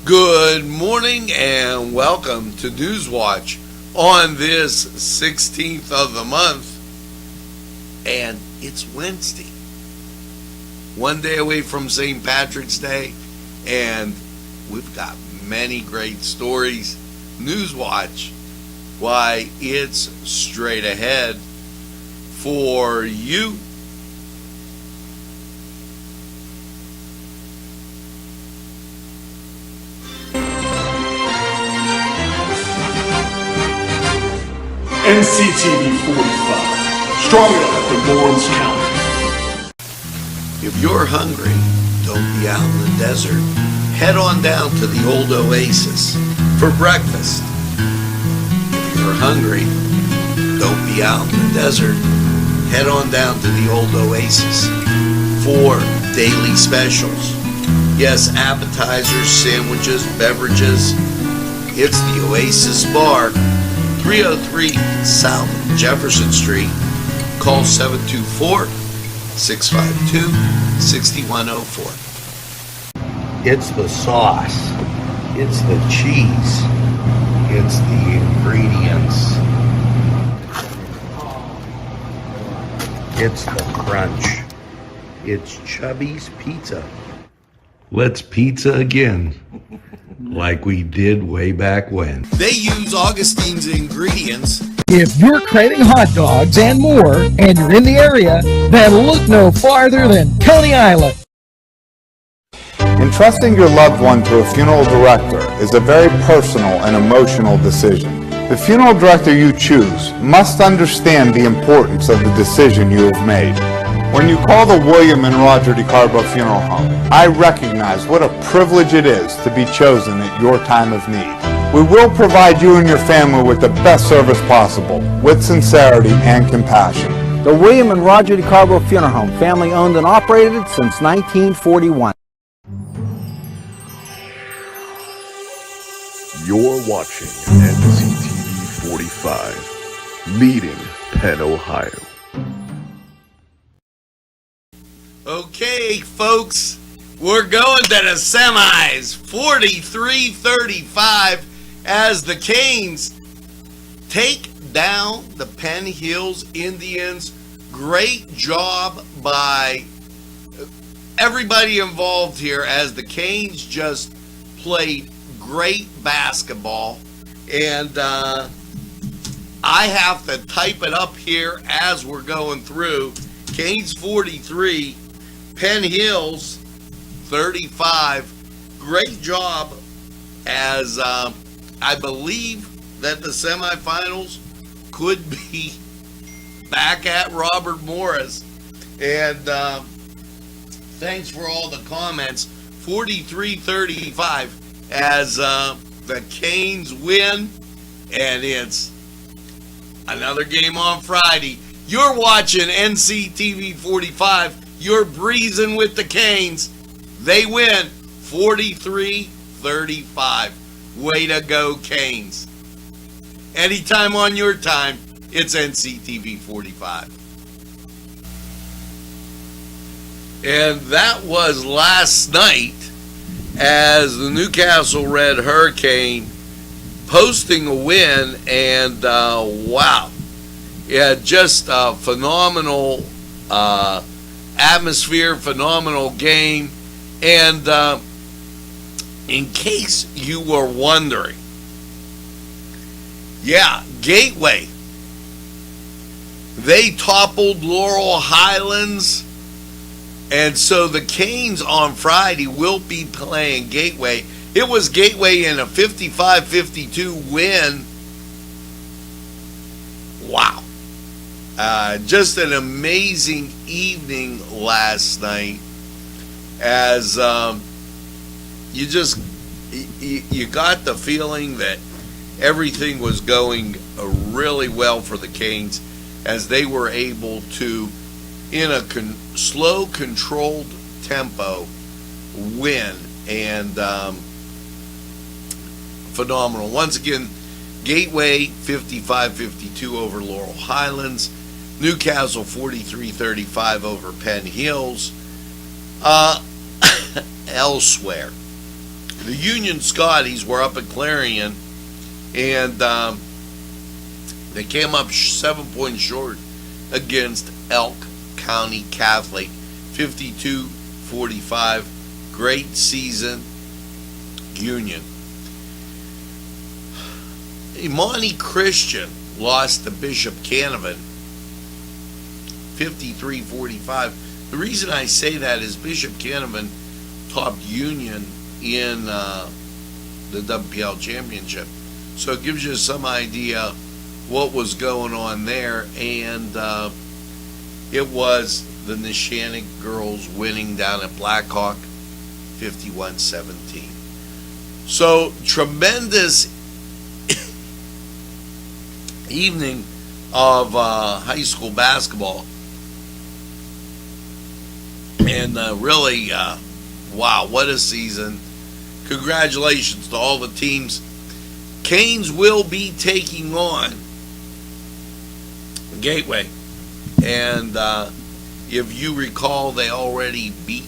Good morning and welcome to Newswatch on this 16th of the month, and it's Wednesday, one day away from St. Patrick's Day, and we've got many great stories. Newswatch, why, it's straight ahead for you. Nctv45, strong enough for Lawrence County. If you're hungry, don't be out in the desert. Head on down to the old Oasis for breakfast. If you're hungry, don't be out in the desert. Head on down to the old Oasis for daily specials. Yes, appetizers, sandwiches, beverages. It's the Oasis Bar, 303 South Jefferson Street. Call 724-652-6104. It's the sauce. It's the cheese. It's the ingredients. It's the crunch. It's Chubby's Pizza. Let's pizza again. Like we did way back when. They use Augustine's ingredients. If you're craving hot dogs and more, and you're in the area, then look no farther than Coney Island. Entrusting your loved one to a funeral director is a very personal and emotional decision. The funeral director you choose must understand the importance of the decision you have made. When you call the William and Roger DeCarbo Funeral Home, I recognize what a privilege it is to be chosen at your time of need. We will provide you and your family with the best service possible, with sincerity and compassion. The William and Roger DeCarbo Funeral Home, family owned and operated since 1941. You're watching Nctv45, leading Penn, Ohio. Okay, folks, we're going to the semis, 43-35, as the Canes take down the Penn Hills Indians. Great job by everybody involved here, as the Canes just played great basketball. And I have to type it up here as we're going through. Canes 43, Penn Hills 35. Great job, as I believe that the semifinals could be back at Robert Morris. And thanks for all the comments. 43-35 as the Canes win, and it's another game on Friday. You're watching Nctv45. You're breezing with the Canes. They win 43-35. Way to go, Canes. Anytime on your time, it's Nctv45. And that was last night, as the Newcastle Red Hurricane posting a win. And wow. Yeah, just a phenomenal atmosphere, phenomenal game. And in case you were wondering, yeah, Gateway, they toppled Laurel Highlands. And so the Canes on Friday will be playing Gateway. It was Gateway in a 55-52 win. Wow. Just an amazing evening last night, as you got the feeling that everything was going really well for the Canes, as they were able to, in a slow, controlled tempo, win. And phenomenal. Once again, Gateway 55-52 over Laurel Highlands. Newcastle 43-35 over Penn Hills. Elsewhere, The Union Scotties were up at Clarion, and they came up 7 points short against Elk County Catholic, 52-45. Great season, Union. Imani Christian lost to Bishop Canavan, 53-45. The reason I say that is Bishop Canavan topped Union in the WPL Championship. So it gives you some idea what was going on there. And it was the Neshannock girls winning down at Blackhawk, 51-17. So tremendous evening of high school basketball. And really, wow, what a season. Congratulations to all the teams. Canes will be taking on Gateway. And if you recall, they already beat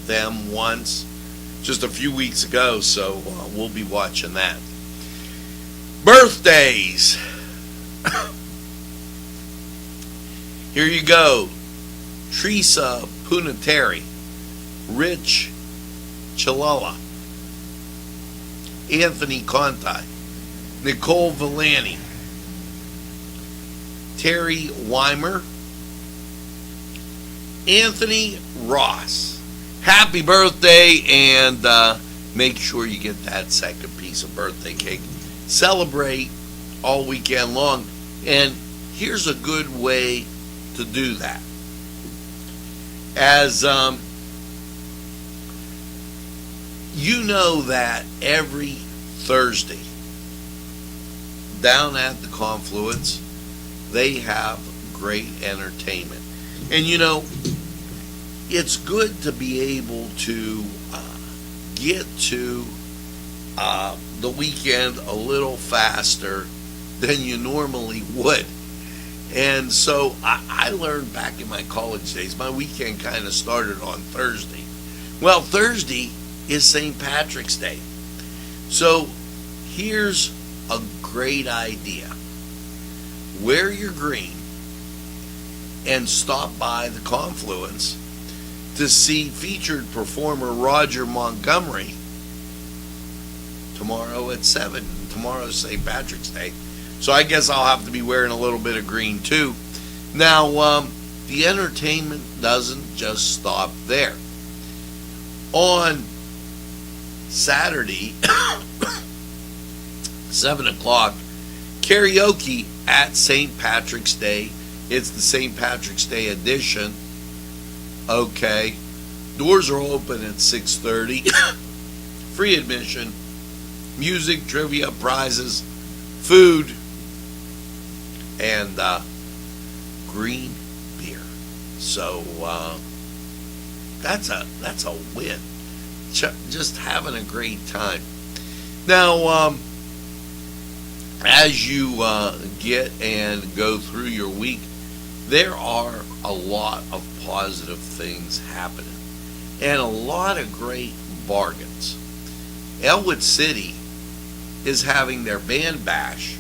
them once just a few weeks ago. So we'll be watching that. Birthdays. Here you go. Teresa Punateri, Rich Chilala, Anthony Conti, Nicole Villani, Terry Weimer, Anthony Ross. Happy birthday, and make sure you get that second piece of birthday cake. Celebrate all weekend long, and here's a good way to do that. As you know that every Thursday down at the Confluence, they have great entertainment. And you know, it's good to be able to get to the weekend a little faster than you normally would. And so I learned back in my college days, my weekend kind of started on Thursday. Well, Thursday is St. Patrick's Day. So here's a great idea. Wear your green and stop by the Confluence to see featured performer Roger Montgomery tomorrow at 7. Tomorrow's St. Patrick's Day. So I guess I'll have to be wearing a little bit of green too. Now, the entertainment doesn't just stop there. On Saturday, 7 o'clock, karaoke at St. Patrick's Day. It's the St. Patrick's Day edition. Okay. Doors are open at 6:30. Free admission. Music, trivia, prizes, food, and green beer. So that's a win. Just having a great time. Now, as you get and go through your week, there are a lot of positive things happening and a lot of great bargains. Elwood City is having their band bash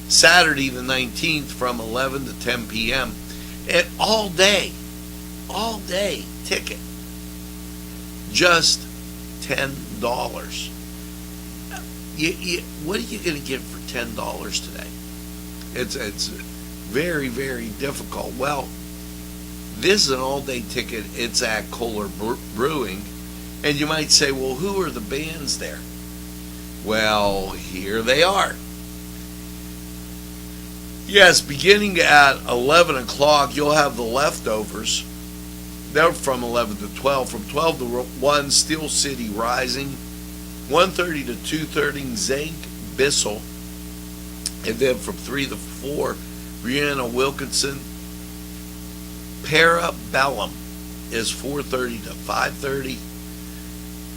Saturday the 19th from 11 to 10 p.m. and all day ticket, just $10. What are you going to get for $10 today? It's very, very difficult. Well, this is an all-day ticket. It's at Kohler Brewing, and you might say, well, who are the bands there? Well, here they are. Yes, beginning at 11 o'clock, you'll have the Leftovers. They're from 11 to 12. From 12 to 1, Steel City Rising. 1:30 to 2:30, Zank Bissell. And then from 3 to 4, Brianna Wilkinson. Parabellum is 4:30 to 5:30.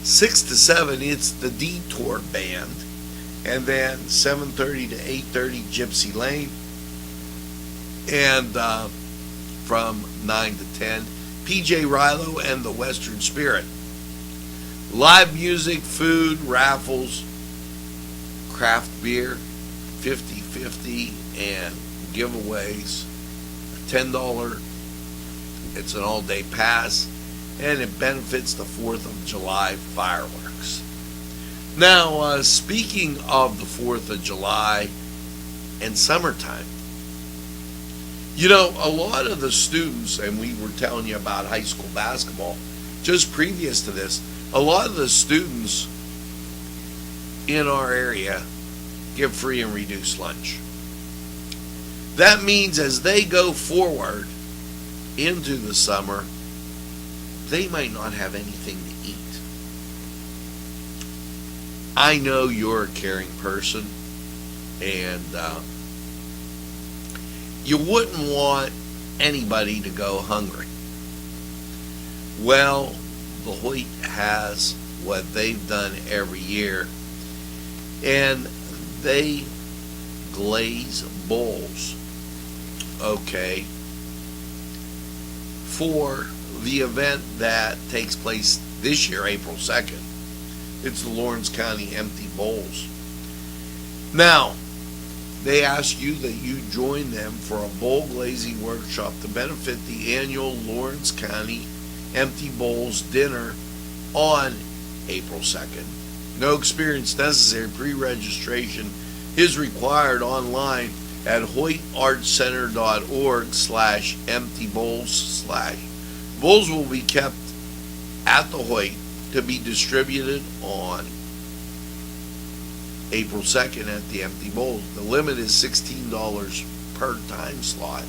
6 to 7, it's the Detour Band. And then 7:30 to 8:30, Gypsy Lane. And from 9 to 10, PJ Rilo and the Western Spirit. Live music, food, raffles, craft beer, 50/50, and giveaways. $10. It's an all-day pass, and it benefits the 4th of July fireworks. Now, speaking of the 4th of July and summertime, you know, a lot of the students, and we were telling you about high school basketball just previous to this, a lot of the students in our area get free and reduced lunch. That means as they go forward into the summer, they might not have anything to eat. I know you're a caring person, and you wouldn't want anybody to go hungry. Well, the Hoyt has what they've done every year, and they glaze bowls, okay, for the event that takes place this year, April 2nd. It's the Lawrence County Empty Bowls. Now, they ask you that you join them for a bowl glazing workshop to benefit the annual Lawrence County Empty Bowls dinner on April 2nd. No experience necessary. Pre-registration is required online at hoytartcenter.org/emptybowls/. Bowls will be kept at the Hoyt to be distributed on April 2nd at the Empty Bowls. The limit is $16 per time slot.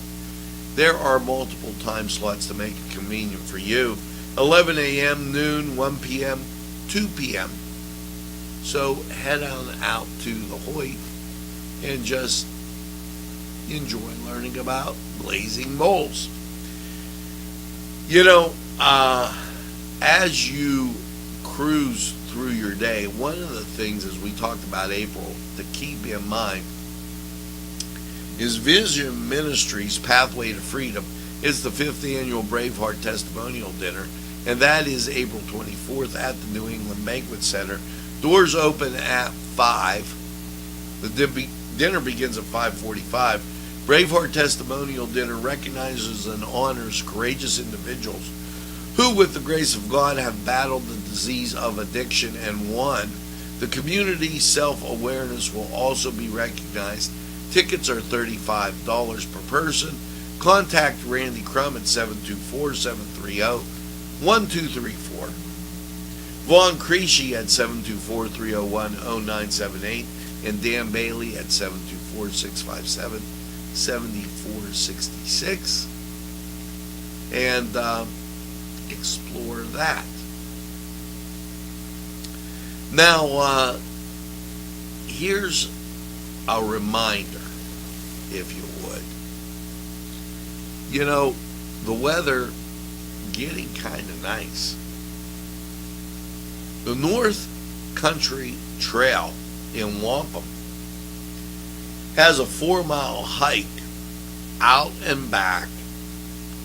There are multiple time slots to make it convenient for you. 11 a.m., noon, 1 p.m., 2 p.m. So head on out to the Hoyt and just enjoy learning about glazing bowls. You know, as you cruise through your day, one of the things, as we talked about April, to keep in mind is Vision Ministries Pathway to Freedom. It's the 5th annual Braveheart Testimonial Dinner, and that is April 24th at the New England Banquet Center. Doors open at 5. The dinner begins at 5:45. Braveheart Testimonial Dinner recognizes and honors courageous individuals who, with the grace of God, have battled the disease of addiction and won. The community self-awareness will also be recognized. Tickets are $35 per person. Contact Randy Crum at 724-730-1234. Vaughn Creasy at 724-301-0978 and Dan Bailey at 724-657-7466. And explore that. Now, here's a reminder, if you would. You know, the weather getting kind of nice. The North Country Trail in Wampum has a 4-mile hike out and back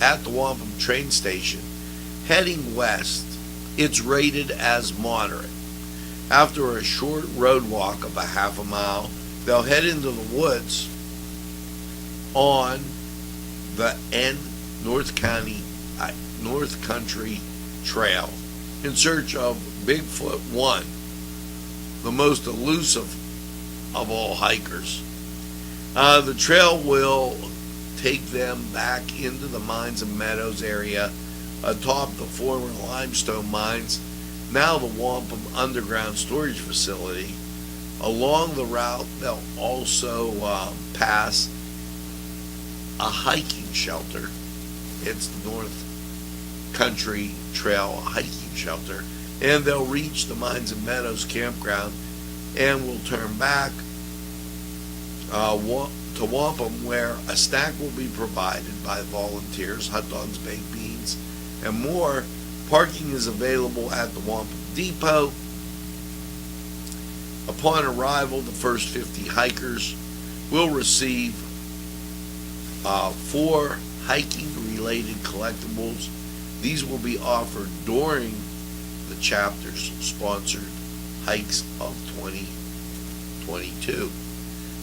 at the Wampum train station. Heading west, it's rated as moderate. After a short road walk of a half a mile, they'll head into the woods on the North Country Trail in search of Bigfoot 1, the most elusive of all hikers. The trail will take them back into the Mines and Meadows area atop the former limestone mines, now the Wampum Underground Storage Facility. Along the route, they'll also pass a hiking shelter. It's the North Country Trail hiking shelter. And they'll reach the Mines and Meadows campground and will turn back to Wampum, where a snack will be provided by volunteers, hot dogs, baked beans, and more. Parking is available at the Wampum Depot. Upon arrival, the first 50 hikers will receive 4 hiking-related collectibles. These will be offered during the chapter's sponsored hikes of 2022.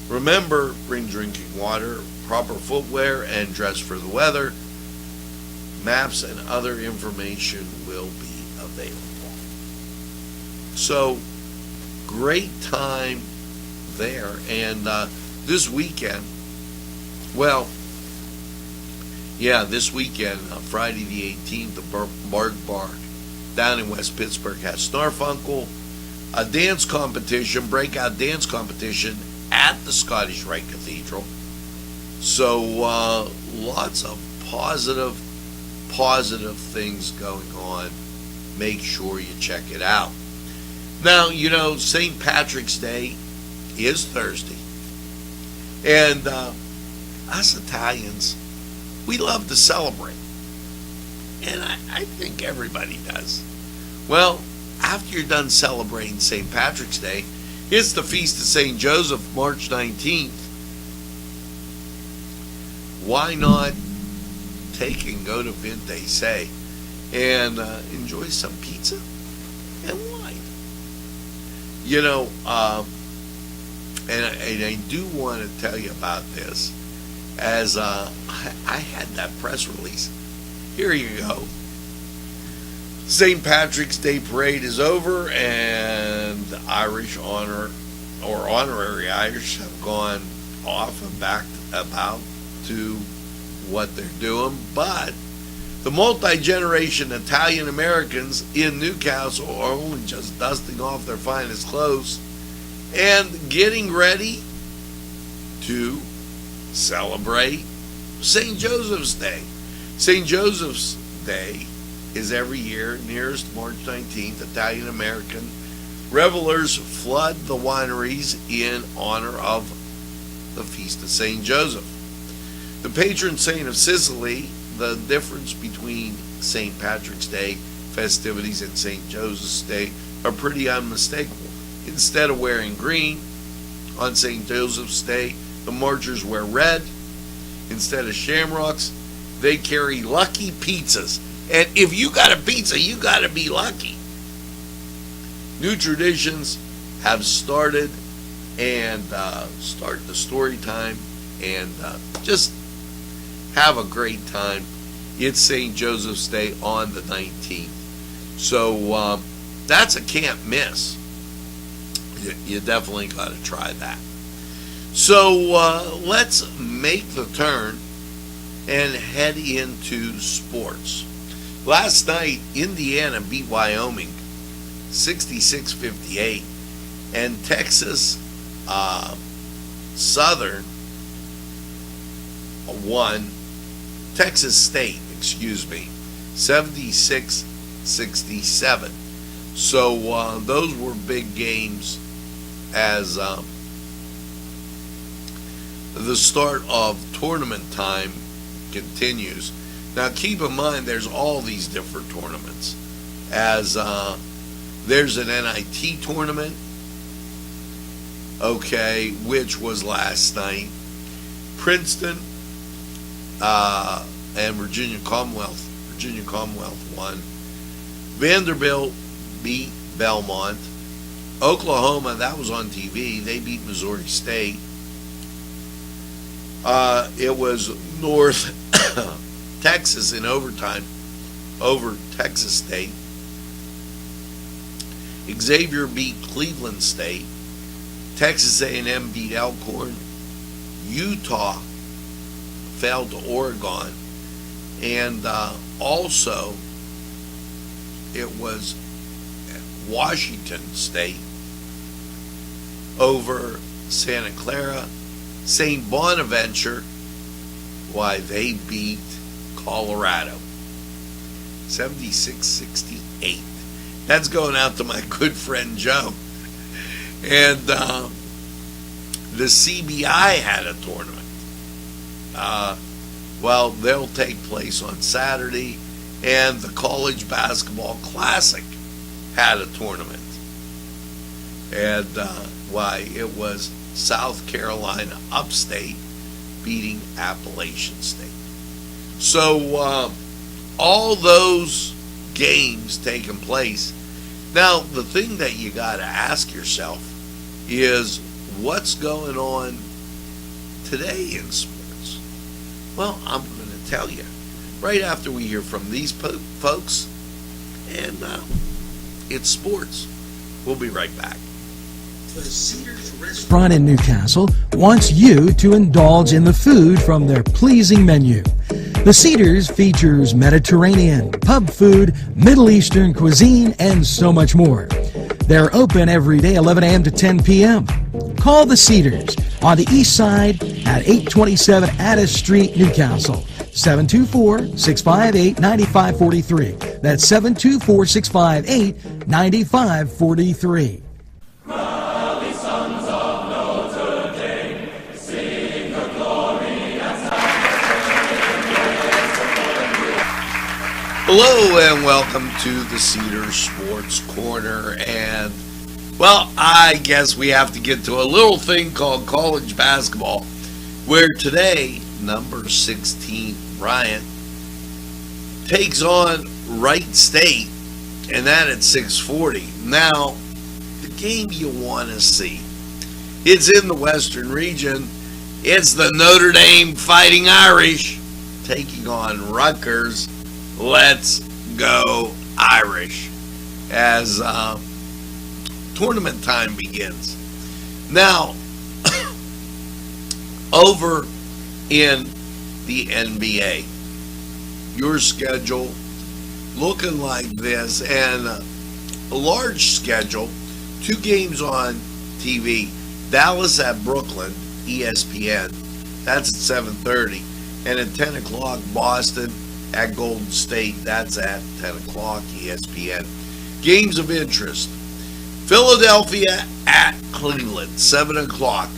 Remember, bring drinking water, proper footwear, and dress for the weather. Maps and other information will be available. So, great time there. And this weekend, this weekend, Friday the 18th, the Bark Bar down in West Pittsburgh has Snarfunkel, a dance competition, breakout dance competition at the Scottish Rite Cathedral. So lots of positive things going on. Make sure you check it out. Now, St. Patrick's Day is Thursday. And us Italians, we love to celebrate. And I think everybody does. Well, after you're done celebrating St. Patrick's Day, it's the Feast of St. Joseph, March 19th. Why not take and go to Vinte Se and enjoy some pizza and wine? And I do want to tell you about this, as I had that press release. Here you go. St. Patrick's Day parade is over, and the Irish honorary Irish have gone off and back about to what they're doing. But the multi-generation Italian Americans in Newcastle are only just dusting off their finest clothes and getting ready to celebrate St. Joseph's Day. St. Joseph's Day is every year, nearest March 19th. Italian American revelers flood the wineries in honor of the Feast of St. Joseph. The patron saint of Sicily. The difference between St. Patrick's Day festivities and St. Joseph's Day are pretty unmistakable. Instead of wearing green on St. Joseph's Day, the marchers wear red. Instead of shamrocks, they carry lucky pizzas. And if you got a pizza, you got to be lucky. New traditions have started, and start the story time, and just have a great time. It's St. Joseph's Day on the 19th. So that's a can't miss. You definitely got to try that. So let's make the turn and head into sports. Last night, Indiana beat Wyoming 66-58, and Texas Southern won. Texas State, 76-67. So those were big games as the start of tournament time continues. Now keep in mind there's all these different tournaments, as there's an NIT tournament, which was last night. Princeton and Virginia Commonwealth won. Vanderbilt beat Belmont. Oklahoma, that was on TV, they beat Missouri State. It was North Texas in overtime over Texas State. Xavier beat Cleveland State. Texas A&M beat Elkhorn. Utah fell to Oregon. And also, it was Washington State over Santa Clara. St. Bonaventure, they beat Colorado 76-68. That's going out to my good friend Joe. And the CBI had a tournament. They'll take place on Saturday. And the College Basketball Classic had a tournament. And it was South Carolina Upstate beating Appalachian State. So all those games taking place, Now, the thing that you got to ask yourself is what's going on today in sports? Well, I'm going to tell you right after we hear from these folks, and it's sports. We'll be right back. The Cedars Restaurant in Newcastle wants you to indulge in the food from their pleasing menu. The Cedars features Mediterranean, pub food, Middle Eastern cuisine, and so much more. They're open every day 11 a.m. to 10 p.m. Call the Cedars on the east side at 827 Addis Street, Newcastle. 724-658-9543. That's 724-658-9543. Hello and welcome to the Cedar Sports Corner. And, well, I guess we have to get to a little thing called college basketball, where today, number 16, Bryant, takes on Wright State, and that at 6:40. Now, the game you want to see. It's in the Western region. It's the Notre Dame Fighting Irish taking on Rutgers. Let's go Irish as tournament time begins. Now, over in the NBA, your schedule looking like this, and a large schedule, 2 games on TV. Dallas at Brooklyn, ESPN, that's at 7:30, and at 10 o'clock Boston at Golden State, that's at 10 o'clock, ESPN. Games of interest. Philadelphia at Cleveland, 7 o'clock.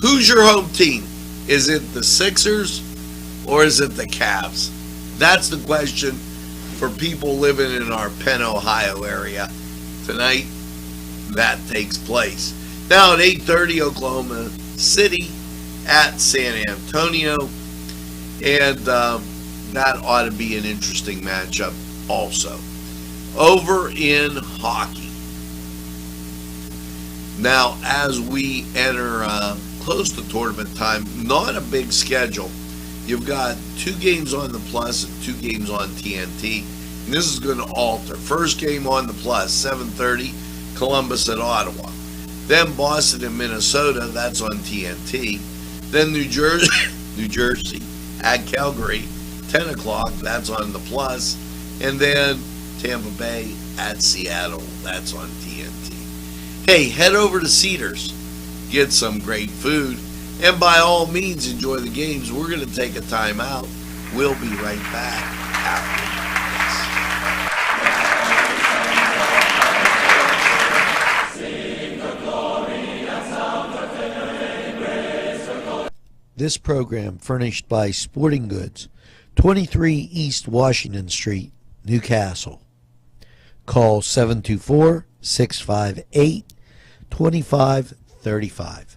Who's your home team? Is it the Sixers or is it the Cavs? That's the question for people living in our Penn, Ohio area. Tonight, that takes place. Now at 8:30, Oklahoma City at San Antonio. And that ought to be an interesting matchup also. Over in hockey. Now, as we enter close to tournament time, not a big schedule. You've got 2 games on the Plus and 2 games on TNT. And this is going to alter. First game on the Plus, 7:30, Columbus at Ottawa. Then Boston and Minnesota, that's on TNT. Then New Jersey at Calgary, 10 o'clock, that's on the Plus. And then Tampa Bay at Seattle, that's on TNT. Hey, head over to Cedars, get some great food, and by all means enjoy the games. We're going to take a time out. We'll be right back after this program furnished by Sporting Goods, 23 East Washington Street, Newcastle. Call 724-658-2535.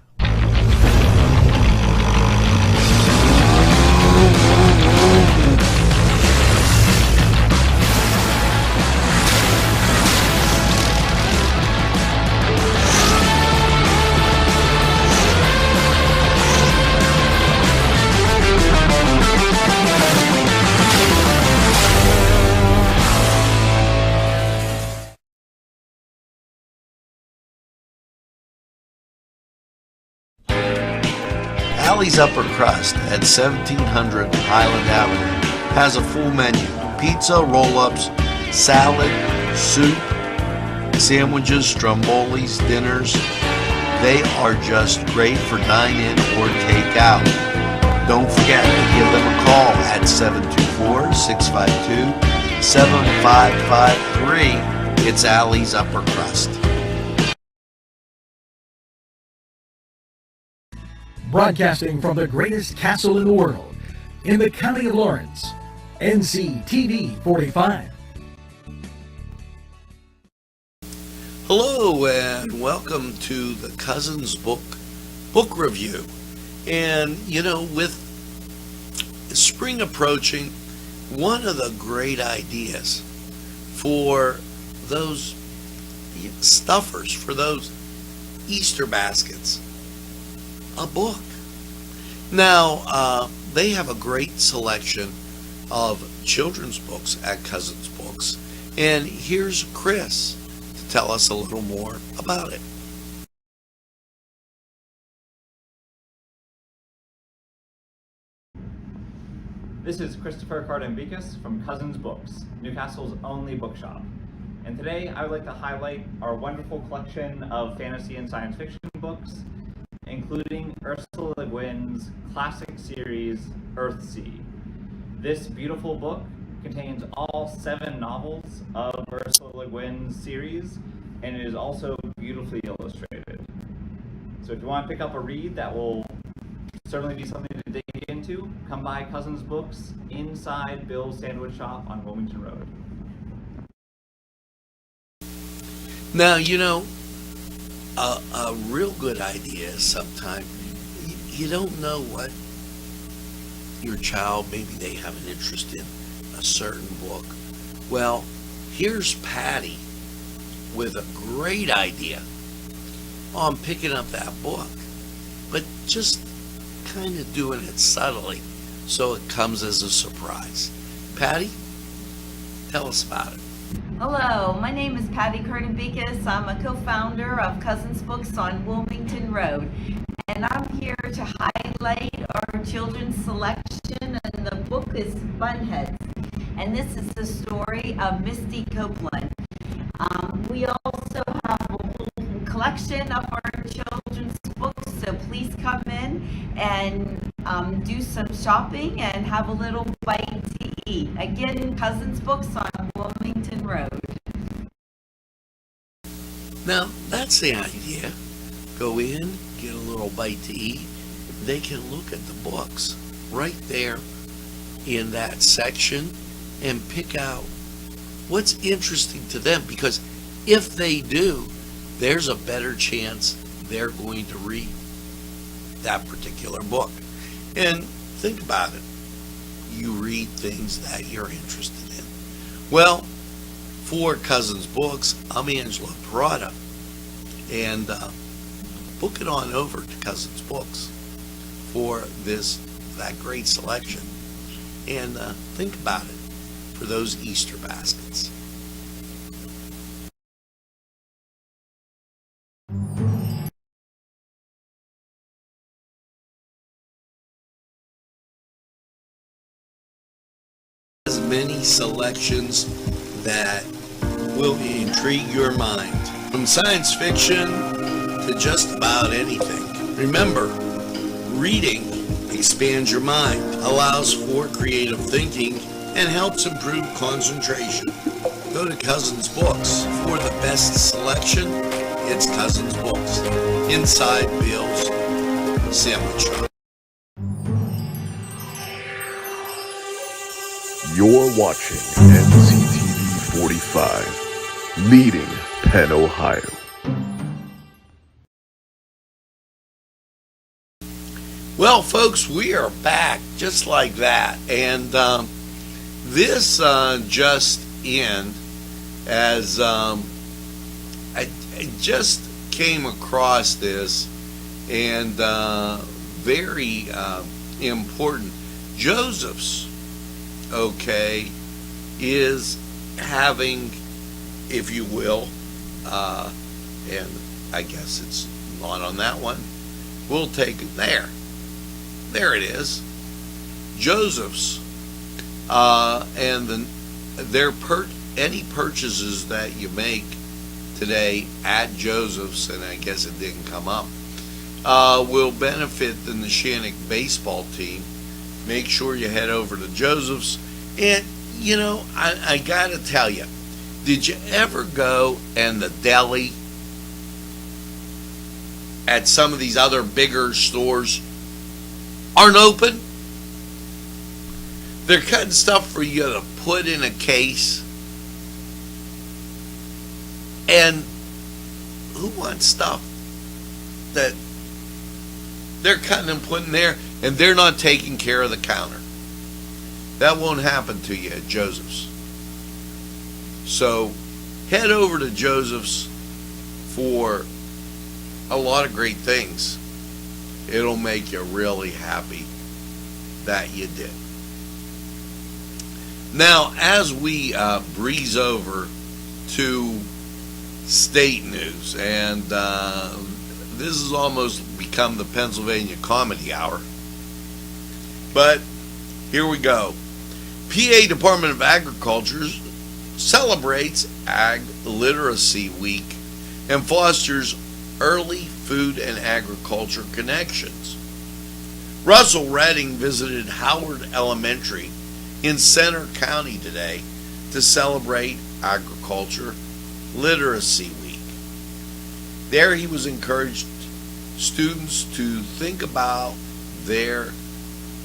Alley's Upper Crust at 1700 Highland Avenue has a full menu. Pizza, roll-ups, salad, soup, sandwiches, strombolis, dinners. They are just great for dine-in or take-out. Don't forget to give them a call at 724-652-7553. It's Alley's Upper Crust. Broadcasting from the greatest castle in the world, in the county of Lawrence, Nctv45. Hello and welcome to the Cousins book review. And you know, with spring approaching, one of the great ideas for those stuffers for those Easter baskets. A book. Now, they have a great selection of children's books at Cousins Books. And here's Chris to tell us a little more about it. This is Christopher Cardambicus from Cousins Books, Newcastle's only bookshop. And today I would like to highlight our wonderful collection of fantasy and science fiction books, including Ursula Le Guin's classic series, Earthsea. This beautiful book contains all 7 novels of Ursula Le Guin's series, and it is also beautifully illustrated. So if you want to pick up a read that will certainly be something to dig into, come by Cousins Books inside Bill's Sandwich Shop on Wilmington Road. Now, you know, a real good idea is sometime you don't know what your child, maybe they have an interest in a certain book. Well, here's Patty with a great idea on picking up that book, but just kind of doing it subtly so it comes as a surprise. Patty, tell us about it. Hello, my name is Patty Cardambicus. I'm a co-founder of Cousins Books on Wilmington Road, and I'm here to highlight our children's selection, and the book is Bunheads, and this is the story of Misty Copeland. We also have a whole collection of our children's books, so please come in and do some shopping and have a little bite to eat. Again, Cousins Books on Wilmington Road. Now, that's the idea. Go in, get a little bite to eat. They can look at the books right there in that section and pick out what's interesting to them, because if they do, there's a better chance they're going to read that particular book. And think about it. You read things that you're interested in. Well, for Cousins Books, I'm Angelo Perrotta, and book it on over to Cousins Books for that great selection. And think about it for those Easter baskets. As many selections that will intrigue your mind, from science fiction to just about anything. Remember, reading expands your mind, allows for creative thinking, and helps improve concentration. Go to Cousins Books for the best selection. It's Cousins Books inside Bill's Sandwich Shop. You're watching Nctv45, leading Penn, Ohio. Well, folks, we are back just like that. And this just in, as I just came across this, and very important. Joseph's, okay, is having, if you will, and I guess it's not on that one, we'll take it there. There it is. Joseph's, and any purchases that you make today at Joseph's, and I guess it didn't come up, will benefit the Neshannock baseball team. Make sure you head over to Joseph's. And, you know, I got to tell you, did you ever go and the deli at some of these other bigger stores aren't open? They're cutting stuff for you to put in a case. And who wants stuff that they're cutting and putting there, and they're not taking care of the counter? That won't happen to you at Joseph's. So head over to Joseph's for a lot of great things. It'll make you really happy that you did. Now, as we breeze over to state news, and this has almost become the Pennsylvania Comedy Hour, but here we go. PA Department of Agriculture celebrates Ag Literacy Week and fosters early food and agriculture connections. Russell Redding visited Howard Elementary in Center County today to celebrate Agriculture Literacy Week. There he was encouraged students to think about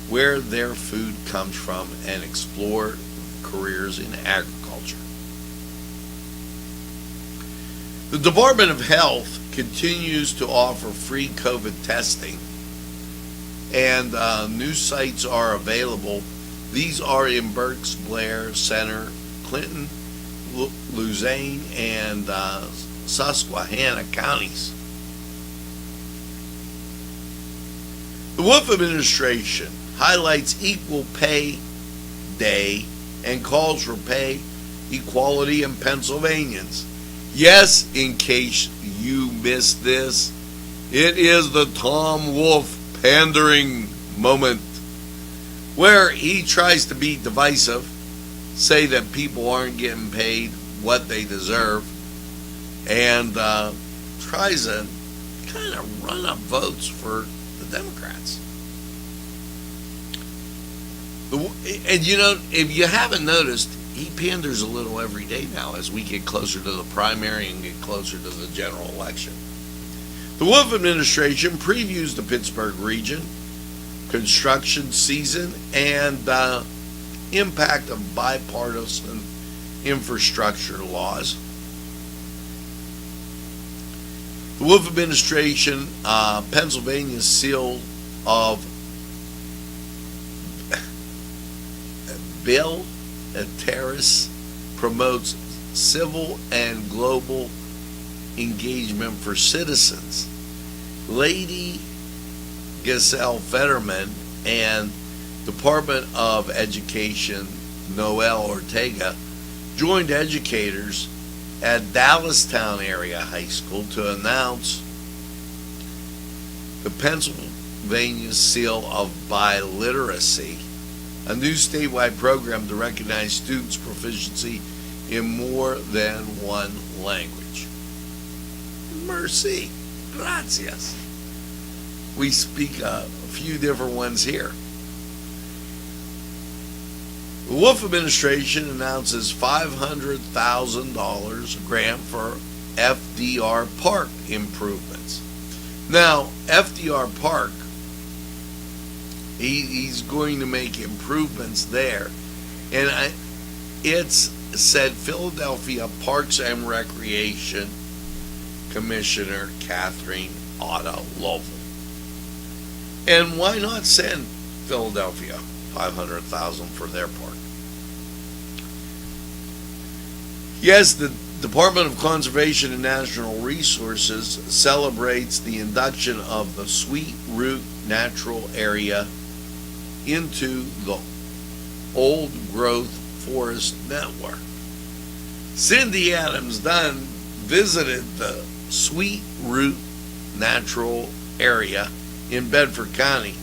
where their food comes from and explore careers in agriculture. The Department of Health continues to offer free COVID testing, and new sites are available. These are in Berks, Blair, Center, Clinton, Luzerne, and Susquehanna counties. The Wolf administration highlights Equal Pay Day and calls for pay equality in Pennsylvanians. Yes, in case you missed this, it is the Tom Wolf pandering moment, where he tries to be divisive, say that people aren't getting paid what they deserve, and tries to kind of run up votes for the Democrats. And you know, if you haven't noticed, he panders a little every day now as we get closer to the primary and get closer to the general election. The Wolf administration previews the Pittsburgh region, construction season, and impact of bipartisan infrastructure laws. The Wolf administration, Pennsylvania's seal of Bill Terrace promotes civil and global engagement for citizens. Lady Giselle Fetterman and Department of Education Noel Ortega joined educators at Dallastown Area High School to announce the Pennsylvania Seal of Biliteracy, a new statewide program to recognize students' proficiency in more than one language. Mercy, gracias. We speak a few different ones here. The Wolf administration announces $500,000 grant for FDR Park improvements. Now, FDR Park, he's going to make improvements there, and it's said Philadelphia Parks and Recreation Commissioner Catherine Otta Lovell. And why not send Philadelphia $500,000 for their park? Yes, the Department of Conservation and Natural Resources celebrates the induction of the Sweet Root Natural Area into the Old Growth Forest Network. Cindy Adams Dunn visited the Sweet Root Natural Area in Bedford County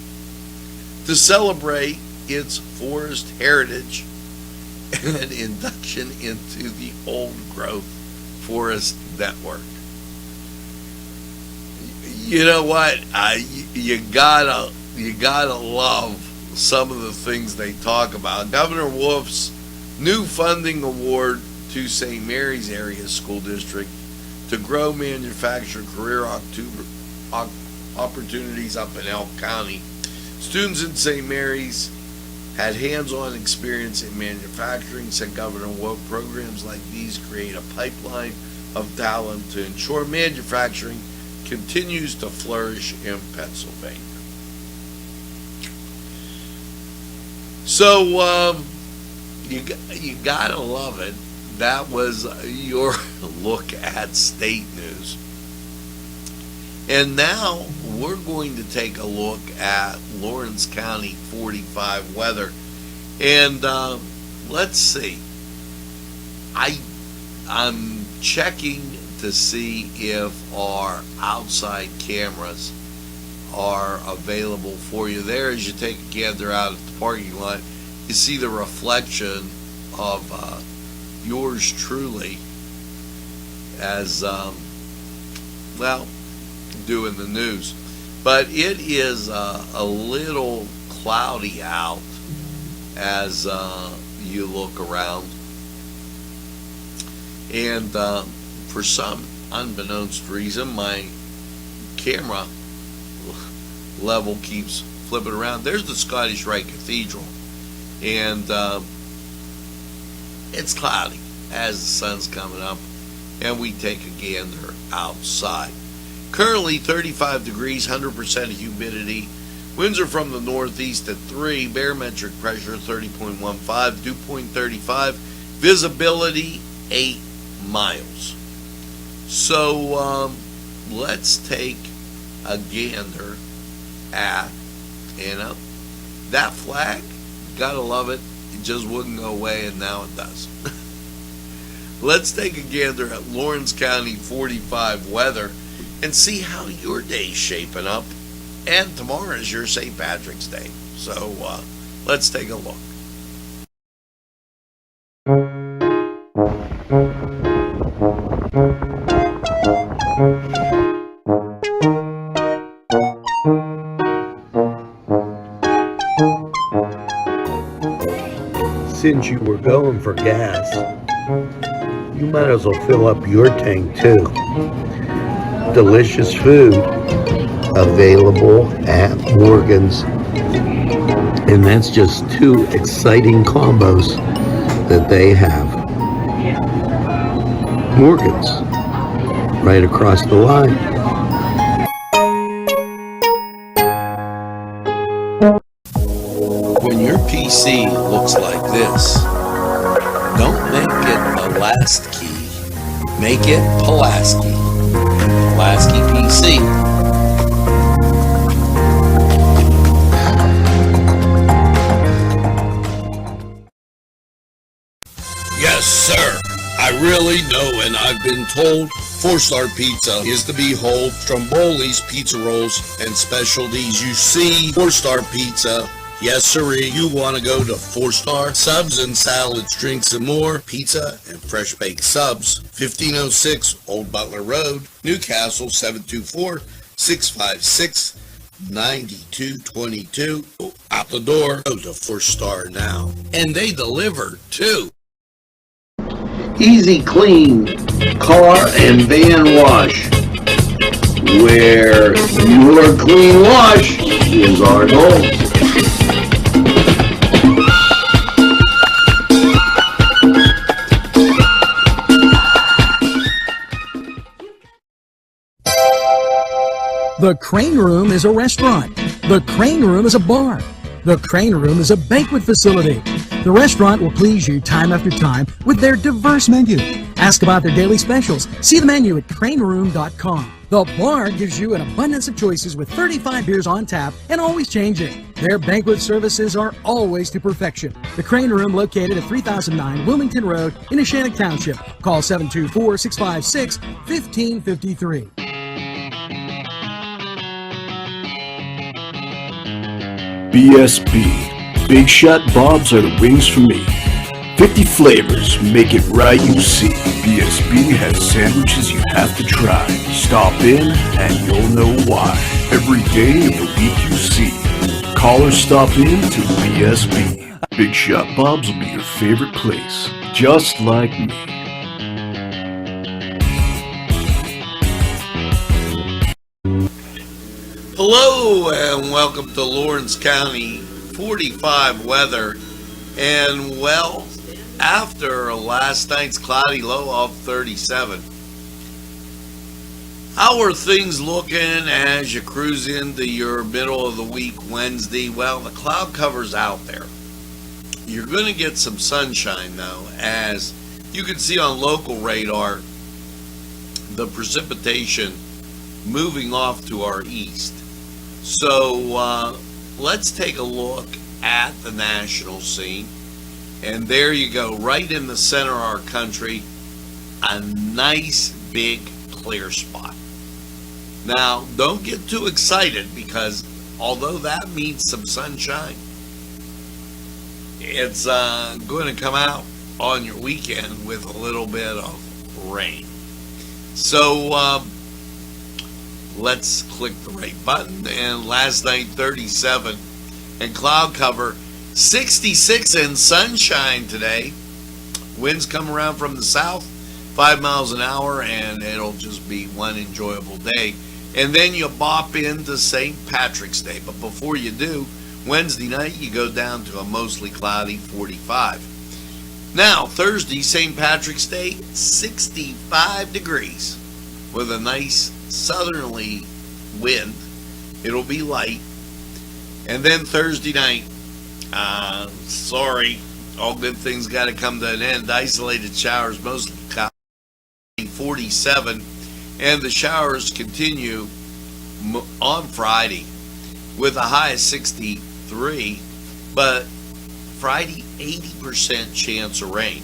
to celebrate its forest heritage and induction into the Old Growth Forest Network. You know what? You gotta love some of the things they talk about. Governor Wolf's new funding award to St. Mary's Area School District to grow manufacturing career opportunities up in Elk County. Students in St. Mary's had hands-on experience in manufacturing, said Governor Wolf. Programs like these create a pipeline of talent to ensure manufacturing continues to flourish in Pennsylvania. So, you gotta love it. That was your look at state news. And now we're going to take a look at Lawrence County 45 weather. And let's see. I'm checking to see if our outside cameras are available for you there. As you take a gander out at the parking lot, you see the reflection of yours truly as well, doing the news. But it is a little cloudy out as you look around, and for some unbeknownst reason my camera level keeps flipping around. There's the Scottish Rite Cathedral, and it's cloudy as the sun's coming up, and we take a gander outside. Currently 35 degrees, 100% humidity. Winds are from the northeast at 3, barometric pressure 30.15, dew point 35, visibility 8 miles. So let's take a gander at, that flag, gotta love it. It just wouldn't go away, and now it does. Let's take a gander at Lawrence County 45 weather and see how your day's shaping up. And tomorrow is your St. Patrick's Day. So let's take a look. Since you were going for gas, you might as well fill up your tank too. Delicious food available at Morgan's, and that's just 2 exciting combos that they have. Morgan's, right across the line. When your PC looks like this, don't make it a last key, make it Pulaski. Pulaski PC. Yes, sir. I really know, and I've been told 4-Star Pizza is to behold. Stromboli's Pizza Rolls and specialties. You see, 4-Star Pizza. Yes, sirree. You want to go to 4-Star subs and salads, drinks, and more. Pizza and fresh baked subs. 1506 Old Butler Road, Newcastle. 724-656-9222. Out the door. Go to 4-Star now, and they deliver too. Easy Clean Car and Van Wash, where your clean wash is our goal. The Crane Room is a restaurant. The Crane Room is a bar. The Crane Room is a banquet facility. The restaurant will please you time after time with their diverse menu. Ask about their daily specials. See the menu at craneroom.com. The bar gives you an abundance of choices with 35 beers on tap and always changing. Their banquet services are always to perfection. The Crane Room, located at 3009 Wilmington Road in Neshannock Township. Call 724-656-1553. BSB. Big Shot Bobs are the wings for me. 50 flavors, make it right, you see. BSB has sandwiches you have to try. Stop in and you'll know why. Every day of the week you see. Call or stop in to BSB. Big Shot Bobs will be your favorite place, just like me. Hello and welcome to Lawrence County 45 weather. And well, after last night's cloudy low of 37, how are things looking as you cruise into your middle of the week Wednesday? Well, the cloud cover's out there. You're going to get some sunshine though, as you can see on local radar. The precipitation moving off to our east. So let's take a look at the national scene. And there you go, right in the center of our country, a nice big clear spot. Now, don't get too excited, because although that means some sunshine, it's going to come out on your weekend with a little bit of rain. So let's click the right button. And last night, 37 and cloud cover, 66 and sunshine today. Winds come around from the south, 5 miles an hour, and it'll just be one enjoyable day. And then you bop into St. Patrick's Day. But before you do, Wednesday night you go down to a mostly cloudy 45. Now, Thursday, St. Patrick's Day, 65 degrees with a nice southerly wind. It'll be light. And then Thursday night, sorry, all good things got to come to an end. Isolated showers, mostly cloudy, 47, and the showers continue on Friday with a high of 63, but Friday 80% chance of rain.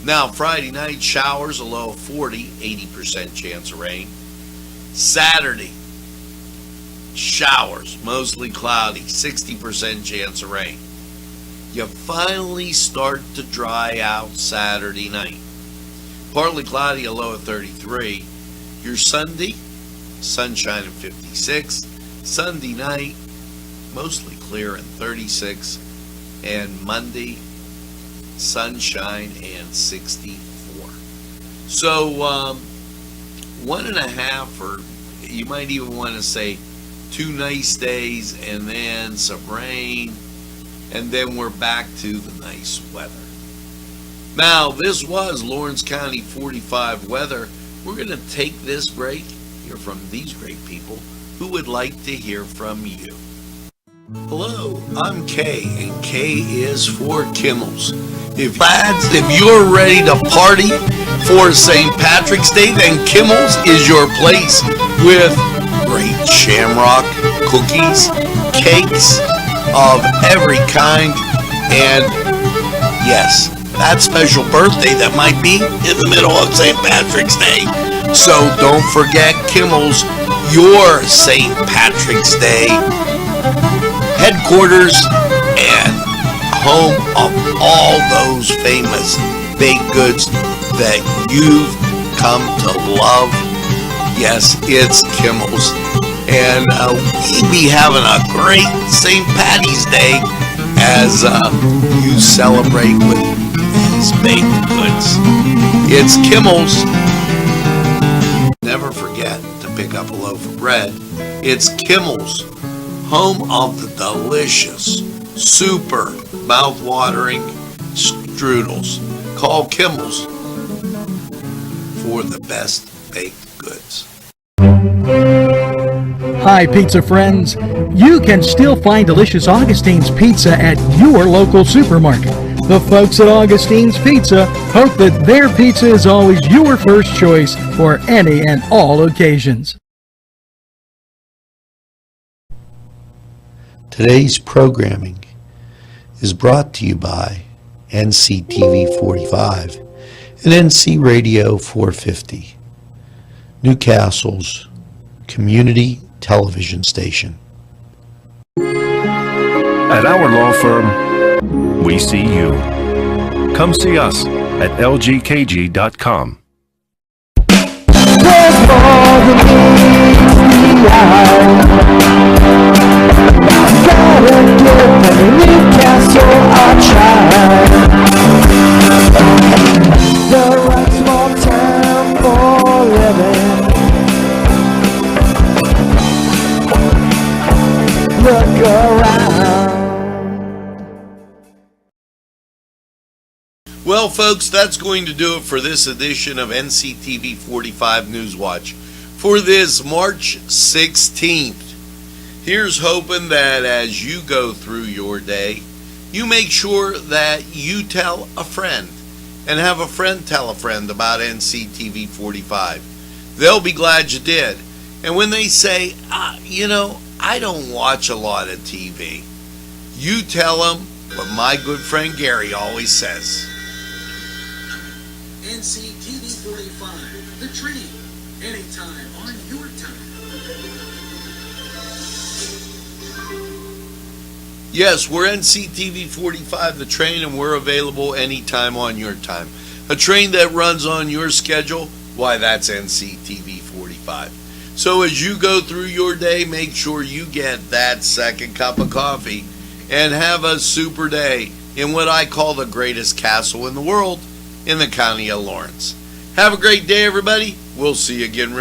Now Friday night, showers, a low of 40, 80% chance of rain. Saturday, showers, mostly cloudy, 60% chance of rain. You finally start to dry out Saturday night. Partly cloudy, a low of 33. Your Sunday, sunshine and 56. Sunday night, mostly clear and 36. And Monday, sunshine and 64. So 1.5, or you might even want to say 2 nice days, and then some rain, and then we're back to the nice weather. Now, this was Lawrence County 45 weather. We're going to take this break, hear from these great people who would like to hear from you. Hello, I'm Kay, and K is for Kimmels. If you're ready to party for St. Patrick's Day, then Kimmels is your place, with great shamrock cookies, cakes of every kind, and yes, that special birthday that might be in the middle of St. Patrick's Day. So don't forget Kimmels, your St. Patrick's Day headquarters and home of all those famous baked goods that you've come to love. Yes, it's Kimmels. And we'll be having a great St. Patty's Day as you celebrate with these baked goods. It's Kimmels. Never forget to pick up a loaf of bread. It's Kimmels, home of the delicious, super mouth-watering strudels. Call Kimmels for the best baked goods. Hi, pizza friends. You can still find delicious Augustine's Pizza at your local supermarket. The folks at Augustine's Pizza hope that their pizza is always your first choice for any and all occasions. Today's programming is brought to you by Nctv45 and NC Radio 450, Newcastle's community television station. At our law firm, we see you. Come see us at lgkg.com. The right small town for living. Look around. Well, folks, that's going to do it for this edition of NCTV45 Newswatch for this March 16th. Here's hoping that as you go through your day, you make sure that you tell a friend and have a friend tell a friend about NCTV45. They'll be glad you did. And when they say, I don't watch a lot of TV, you tell them what my good friend Gary always says. Nctv45, the train, anytime on your time. Yes, we're Nctv45, the train, and we're available anytime on your time. A train that runs on your schedule, why, that's Nctv45. So as you go through your day, make sure you get that second cup of coffee and have a super day in what I call the greatest castle in the world, in the county of Lawrence. Have a great day, everybody. We'll see you again real